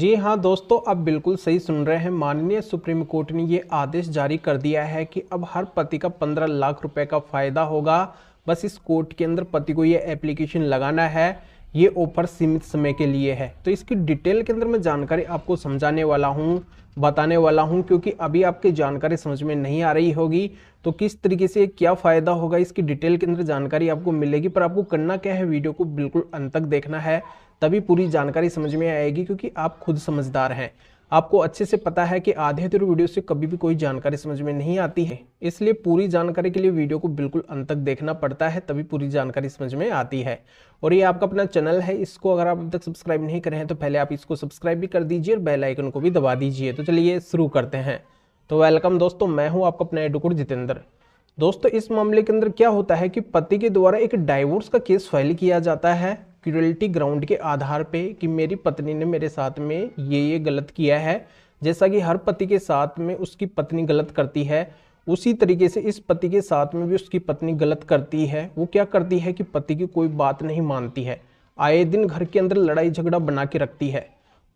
जी हाँ दोस्तों, आप बिल्कुल सही सुन रहे हैं। माननीय सुप्रीम कोर्ट ने ये आदेश जारी कर दिया है कि अब हर पति का 15 लाख रुपए का फायदा होगा। बस इस कोर्ट के अंदर पति को ये एप्लीकेशन लगाना है। ये ऑफर सीमित समय के लिए है। तो इसकी डिटेल के अंदर मैं जानकारी आपको समझाने वाला हूँ, बताने वाला हूँ, क्योंकि अभी आपकी जानकारी समझ में नहीं आ रही होगी। तो किस तरीके से क्या फ़ायदा होगा, इसकी डिटेल के अंदर जानकारी आपको मिलेगी। पर आपको करना क्या है, वीडियो को बिल्कुल अंत तक देखना है, तभी पूरी जानकारी समझ में आएगी। क्योंकि आप खुद समझदार हैं, आपको अच्छे से पता है कि आधे अधूरे वीडियो से कभी भी कोई जानकारी समझ में नहीं आती है। इसलिए पूरी जानकारी के लिए वीडियो को बिल्कुल अंत तक देखना पड़ता है, तभी पूरी जानकारी समझ में आती है। और ये आपका अपना चैनल है, इसको अगर आप अब तक सब्सक्राइब नहीं करे हैं तो पहले आप इसको सब्सक्राइब भी कर दीजिए और बेल आइकन को भी दबा दीजिए। तो चलिए शुरू करते हैं। तो वेलकम दोस्तों, मैं हूँ आपका अपना एडवोकेट जितेंद्र। दोस्तों, इस मामले के अंदर क्या होता है कि पति के द्वारा एक डाइवोर्स का केस फाइल किया जाता है क्रूरल्टी ग्राउंड के आधार पे कि मेरी पत्नी ने मेरे साथ में ये गलत किया है। जैसा कि हर पति के साथ में उसकी पत्नी गलत करती है, उसी तरीके से इस पति के साथ में भी उसकी पत्नी गलत करती है। वो क्या करती है कि पति की कोई बात नहीं मानती है, आए दिन घर के अंदर लड़ाई झगड़ा बना के रखती है,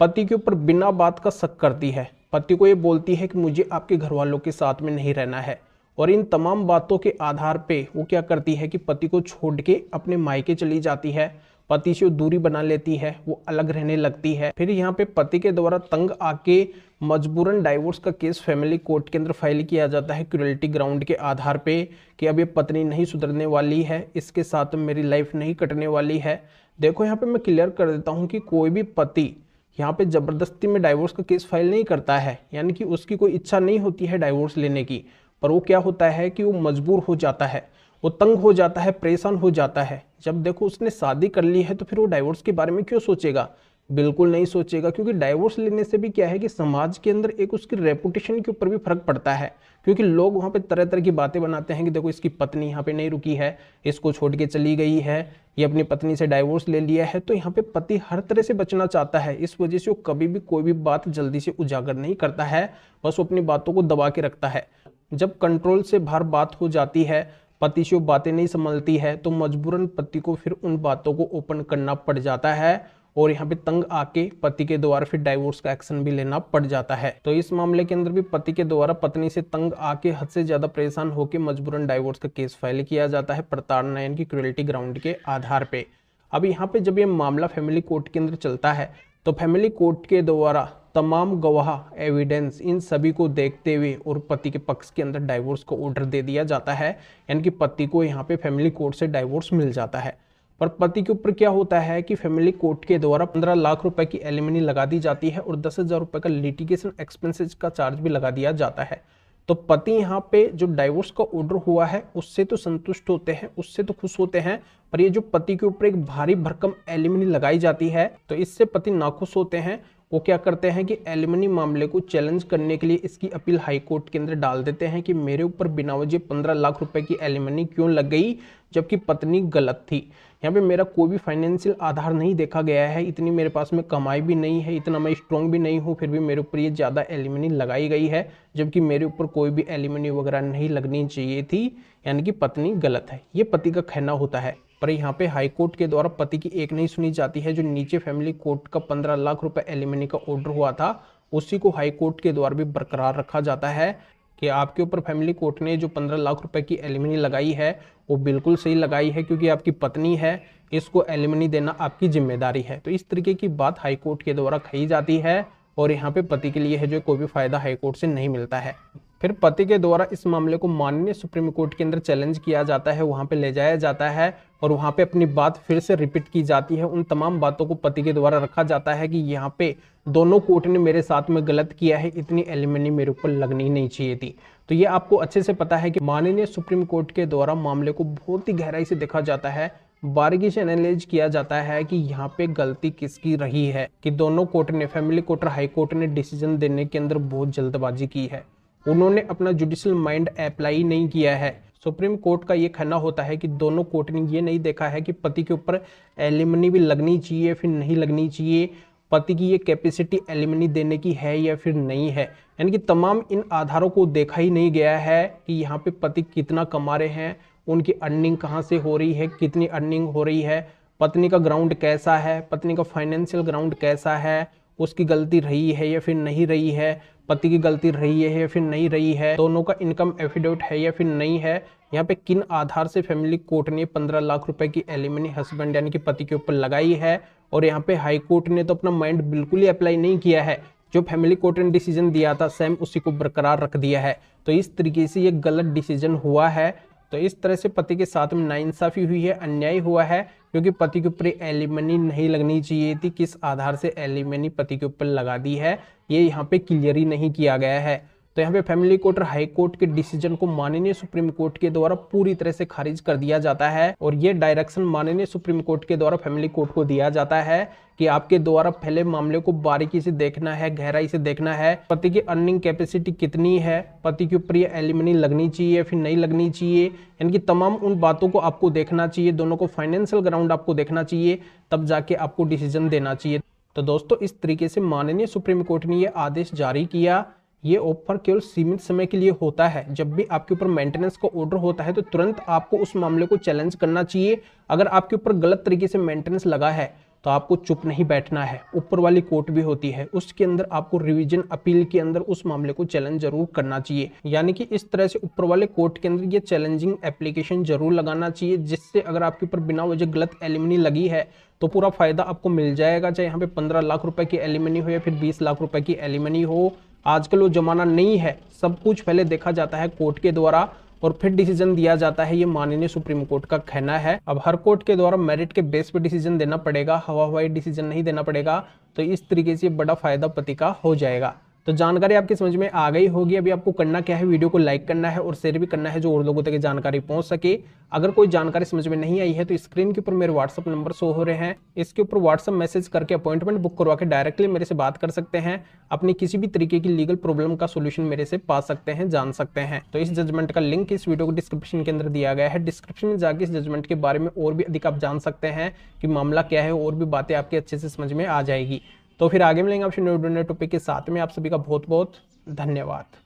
पति के ऊपर बिना बात का शक करती है, पति को ये बोलती है कि मुझे आपके घर वालों के साथ में नहीं रहना है। और इन तमाम बातों के आधार पे वो क्या करती है कि पति को छोड़ के अपने मायके चली जाती है, पति से दूरी बना लेती है, वो अलग रहने लगती है। फिर यहाँ पे पति के द्वारा तंग आके मजबूरन डाइवोर्स का केस फैमिली कोर्ट के अंदर फाइल किया जाता है क्रूरल्टी ग्राउंड के आधार पे कि अब ये पत्नी नहीं सुधरने वाली है, इसके साथ मेरी लाइफ नहीं कटने वाली है। देखो, यहाँ पे मैं क्लियर कर देता हूँ कि कोई भी पति यहाँ पे जबरदस्ती में डाइवोर्स का केस फाइल नहीं करता है, यानी कि उसकी कोई इच्छा नहीं होती है डाइवोर्स लेने की, पर वो क्या होता है कि वो मजबूर हो जाता है, वो तंग हो जाता है, परेशान हो जाता है। जब देखो उसने शादी कर ली है तो फिर वो डाइवोर्स के बारे में क्यों सोचेगा? बिल्कुल नहीं सोचेगा, क्योंकि डाइवोर्स लेने से भी क्या है कि समाज के अंदर एक उसकी रेपुटेशन के ऊपर भी फर्क पड़ता है। क्योंकि लोग वहाँ पे तरह तरह की बातें बनाते हैं कि देखो इसकी पत्नी यहाँ पे नहीं रुकी है, इसको छोड़ के चली गई है, ये अपनी पत्नी से डाइवोर्स ले लिया है। तो यहाँ पे पति हर तरह से बचना चाहता है, इस वजह से वो कभी भी कोई भी बात जल्दी से उजागर नहीं करता है, बस वो अपनी बातों को दबा के रखता है। जब कंट्रोल से बाहर बात हो जाती है, पति से वो बातें नहीं संभलती है, तो मजबूरन पति को फिर उन बातों को ओपन करना पड़ जाता है। और यहाँ पे तंग आके पति के द्वारा फिर डाइवोर्स का एक्शन भी लेना पड़ जाता है। तो इस मामले के अंदर भी पति के द्वारा पत्नी से तंग आके हद से ज्यादा परेशान होकर मजबूरन डाइवोर्स का केस फाइल किया जाता है प्रताड़ना यानी कि क्रूरल्टी ग्राउंड के आधार पे। अब यहाँ पे जब ये मामला फैमिली कोर्ट के अंदर चलता है तो फैमिली कोर्ट के द्वारा तमाम गवाह एविडेंस इन सभी को देखते हुए और पति के पक्ष के अंदर डाइवोर्स का ऑर्डर दे दिया जाता है, यानी कि पति को यहाँ पे फैमिली कोर्ट से डाइवोर्स मिल जाता है। पर पति के ऊपर क्या होता है कि फैमिली कोर्ट के द्वारा 15 लाख रुपए की एलिमनी लगा दी जाती है और 10,000 रुपए का लिटिगेशन एक्सपेंसेस का चार्ज भी लगा दिया जाता है। तो पति यहाँ पे जो डाइवोर्स का ऑर्डर हुआ है उससे तो संतुष्ट होते हैं, उससे तो खुश होते हैं, पर ये जो पति के ऊपर एक भारी भरकम एलिमनी लगाई जाती है तो इससे पति नाखुश होते हैं। वो क्या करते हैं कि एलिमनी मामले को चैलेंज करने के लिए इसकी अपील हाई कोर्ट के अंदर डाल देते हैं कि मेरे ऊपर बिना वजह 15 लाख रुपए की एलिमनी क्यों लग गई, जबकि पत्नी गलत थी। यहाँ पे मेरा कोई भी फाइनेंशियल आधार नहीं देखा गया है, इतनी मेरे पास में कमाई भी नहीं है, इतना मैं स्ट्रॉन्ग भी नहीं हूँ, फिर भी मेरे ऊपर ये ज़्यादा एलिमनी लगाई गई है, जबकि मेरे ऊपर कोई भी एलिमनी वगैरह नहीं लगनी चाहिए थी, यानी कि पत्नी गलत है। ये पति का कहना होता है। पर यहाँ पे हाई कोर्ट के द्वारा पति की एक नहीं सुनी जाती है। जो नीचे फैमिली कोर्ट का 15 लाख रुपए एलिमनी का ऑर्डर हुआ था उसी को हाई कोर्ट के द्वारा भी बरकरार रखा जाता है कि आपके ऊपर फैमिली कोर्ट ने जो 15 लाख रुपए की एलिमनी लगाई है वो बिल्कुल सही लगाई है, क्योंकि आपकी पत्नी है, इसको एलिमनी देना आपकी जिम्मेदारी है। तो इस तरीके की बात हाई कोर्ट के द्वारा कही जाती है और यहाँ पे पति के लिए है जो कोई भी फायदा हाई कोर्ट से नहीं मिलता है। फिर पति के द्वारा इस मामले को माननीय सुप्रीम कोर्ट के अंदर चैलेंज किया जाता है, वहां पे ले जाया जाता है और वहां पे अपनी बात फिर से रिपीट की जाती है। उन तमाम बातों को पति के द्वारा रखा जाता है कि यहाँ पे दोनों कोर्ट ने मेरे साथ में गलत किया है, इतनी एलिमनी मेरे ऊपर लगनी नहीं चाहिए थी। तो ये आपको अच्छे से पता है कि माननीय सुप्रीम कोर्ट के द्वारा मामले को बहुत ही गहराई से देखा जाता है, बारीकी से एनालाइज किया जाता है कि यहाँ पे गलती किसकी रही है, कि दोनों कोर्ट ने, फैमिली कोर्ट और हाई कोर्ट ने डिसीजन देने के अंदर बहुत जल्दबाजी की है, उन्होंने अपना जुडिशियल माइंड अप्लाई नहीं किया है। सुप्रीम कोर्ट का ये कहना होता है कि दोनों कोर्ट ने ये नहीं देखा है कि पति के ऊपर एलिमनी भी लगनी चाहिए फिर नहीं लगनी चाहिए, पति की ये कैपेसिटी एलिमनी देने की है या फिर नहीं है, यानी कि तमाम इन आधारों को देखा ही नहीं गया है कि यहाँ पे पति कितना कमा रहे हैं, उनकी अर्निंग कहाँ से हो रही है, कितनी अर्निंग हो रही है, पत्नी का ग्राउंड कैसा है, पत्नी का फाइनेंशियल ग्राउंड कैसा है, उसकी गलती रही है या फिर नहीं रही है, पति की गलती रही है या फिर नहीं रही है, दोनों का इनकम एफिडेविट है या फिर नहीं है, यहाँ पे किन आधार से फैमिली कोर्ट ने 15 लाख रुपए की एलिमनी हस्बैंड यानी कि पति के ऊपर लगाई है। और यहाँ पे हाई कोर्ट ने तो अपना माइंड बिल्कुल ही अप्लाई नहीं किया है, जो फैमिली कोर्ट ने डिसीजन दिया था सेम उसी को बरकरार रख दिया है। तो इस तरीके से ये गलत डिसीजन हुआ है। तो इस तरह से पति के साथ में नाइंसाफी हुई है, अन्याय हुआ है, क्योंकि पति के ऊपर एलिमनी नहीं लगनी चाहिए थी। किस आधार से एलिमनी पति के ऊपर लगा दी है ये यहाँ पे क्लियर ही नहीं किया गया है। तो यहाँ पे फैमिली कोर्ट और हाई कोर्ट के डिसीजन को माननीय सुप्रीम कोर्ट के द्वारा पूरी तरह से खारिज कर दिया जाता है। और ये डायरेक्शन माननीय सुप्रीम कोर्ट के द्वारा फैमिली कोर्ट को दिया जाता है कि आपके द्वारा पहले मामले को बारीकी से देखना है, गहराई से देखना है, पति की अर्निंग कैपेसिटी कितनी है, पति के ऊपर ये एलिमनी लगनी चाहिए फिर नहीं लगनी चाहिए, इनकी तमाम उन बातों को आपको देखना चाहिए, दोनों को फाइनेंशियल ग्राउंड आपको देखना चाहिए, तब जाके आपको डिसीजन देना चाहिए। तो दोस्तों इस तरीके से माननीय सुप्रीम कोर्ट ने ये आदेश जारी किया। ये ऑफर केवल सीमित समय के लिए होता है। जब भी आपके ऊपर मेंटेनेंस का ऑर्डर होता है तो तुरंत आपको उस मामले को चैलेंज करना चाहिए। अगर आपके ऊपर गलत तरीके से मेंटेनेंस लगा है तो आपको चुप नहीं बैठना है। ऊपर वाली कोर्ट भी होती है, उसके अंदर आपको रिवीजन अपील के अंदर उस मामले को चैलेंज जरूर करना चाहिए। यानी कि इस तरह से ऊपर वाले कोर्ट के अंदर ये चैलेंजिंग एप्लीकेशन जरूर लगाना चाहिए, जिससे अगर आपके ऊपर बिना वजह गलत एलिमनी लगी है तो पूरा फायदा आपको मिल जाएगा। चाहे यहाँ पे 15 लाख रुपए की एलिमनी हो या फिर 20 लाख रुपए की एलिमनी हो, आजकल वो जमाना नहीं है। सब कुछ पहले देखा जाता है कोर्ट के द्वारा और फिर डिसीजन दिया जाता है, ये माननीय सुप्रीम कोर्ट का कहना है। अब हर कोर्ट के द्वारा मेरिट के बेस पे डिसीजन देना पड़ेगा, हवाई डिसीजन नहीं देना पड़ेगा। तो इस तरीके से बड़ा फायदा पति का हो जाएगा। तो जानकारी आपकी समझ में आ गई होगी। अभी आपको करना क्या है, वीडियो को लाइक करना है और शेयर भी करना है, जो और लोगों तक जानकारी पहुंच सके। अगर कोई जानकारी समझ में नहीं आई है तो स्क्रीन के ऊपर मेरे व्हाट्सअप नंबर शो हो रहे हैं, इसके ऊपर व्हाट्सअप मैसेज करके अपॉइंटमेंट बुक करवा के डायरेक्टली मेरे से बात कर सकते हैं। अपनी किसी भी तरीके की लीगल प्रॉब्लम का सोल्यूशन मेरे से पा सकते हैं, जान सकते हैं। तो इस जजमेंट का लिंक इस वीडियो को डिस्क्रिप्शन के अंदर दिया गया है। डिस्क्रिप्शन में जाके इस जजमेंट के बारे में और भी अधिक आप जान सकते हैं कि मामला क्या है, और भी बातें आपके अच्छे से समझ में आ जाएगी। तो फिर आगे मिलेंगे आपसे न्यू टॉपिक के साथ में। आप सभी का बहुत बहुत धन्यवाद।